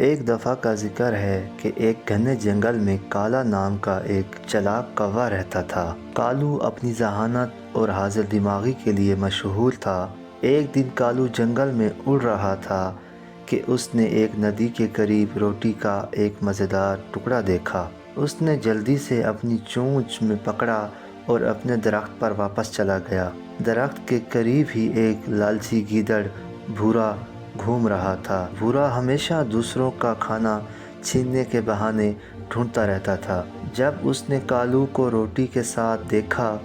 ایک دفعہ کا ذکر ہے کہ ایک گھنے جنگل میں کالا نام کا ایک چلاک کوا رہتا تھا۔ کالو اپنی ذہانت اور حاضر دماغی کے لیے مشہور تھا۔ ایک دن کالو جنگل میں اڑ رہا تھا کہ اس نے ایک ندی کے قریب روٹی کا ایک مزیدار ٹکڑا دیکھا۔ اس نے جلدی سے اپنی چونچ میں پکڑا اور اپنے درخت پر واپس چلا گیا۔ درخت کے قریب ہی ایک لالچی گیدڑ بھورا گھوم رہا تھا۔ بھورا ہمیشہ دوسروں کا کھانا چھیننے کے بہانے ڈھونڈتا رہتا تھا۔ جب اس نے کالو کو روٹی کے ساتھ دیکھا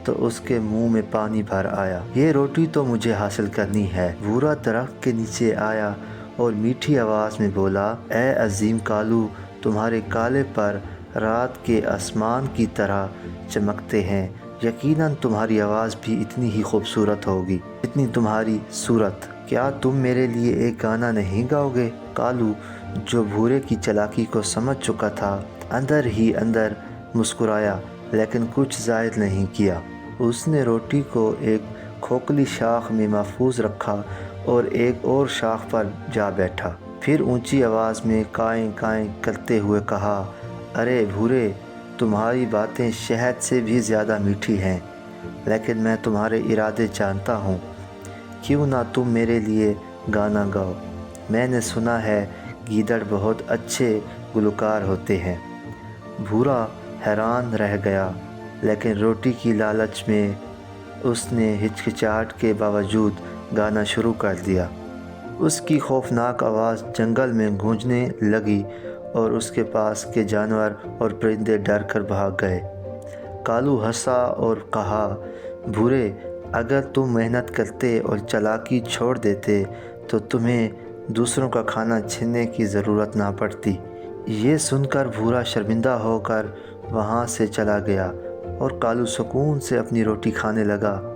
تو اس کے منہ میں پانی بھر آیا۔ یہ روٹی تو مجھے حاصل کرنی ہے۔ بھورا درخت کے نیچے آیا اور میٹھی آواز میں بولا، اے عظیم کالو، تمہارے کالے پر رات کے آسمان کی طرح چمکتے ہیں۔ یقیناً تمہاری آواز بھی اتنی ہی خوبصورت ہوگی جتنی تمہاری صورت۔ کیا تم میرے لیے ایک گانا نہیں گاؤ گے؟ کالو، جو بھورے کی چالاکی کو سمجھ چکا تھا، اندر ہی اندر مسکرایا لیکن کچھ زائد نہیں کیا۔ اس نے روٹی کو ایک کھوکھلی شاخ میں محفوظ رکھا اور ایک اور شاخ پر جا بیٹھا۔ پھر اونچی آواز میں کائیں کائیں کرتے ہوئے کہا، ارے بھورے، تمہاری باتیں شہد سے بھی زیادہ میٹھی ہیں، لیکن میں تمہارے ارادے جانتا ہوں۔ کیوں نہ تم میرے لیے گانا گاؤ؟ میں نے سنا ہے گیدڑ بہت اچھے گلوکار ہوتے ہیں۔ بھورا حیران رہ گیا، لیکن روٹی کی لالچ میں اس نے ہچکچاہٹ کے باوجود گانا شروع کر دیا۔ اس کی خوفناک آواز جنگل میں گونجنے لگی اور اس کے پاس کے جانور اور پرندے ڈر کر بھاگ گئے۔ کالو ہنسا اور کہا، بھورے، اگر تم محنت کرتے اور چالاکی چھوڑ دیتے تو تمہیں دوسروں کا کھانا چھیننے کی ضرورت نہ پڑتی۔ یہ سن کر بھورا شرمندہ ہو کر وہاں سے چلا گیا اور کالو سکون سے اپنی روٹی کھانے لگا۔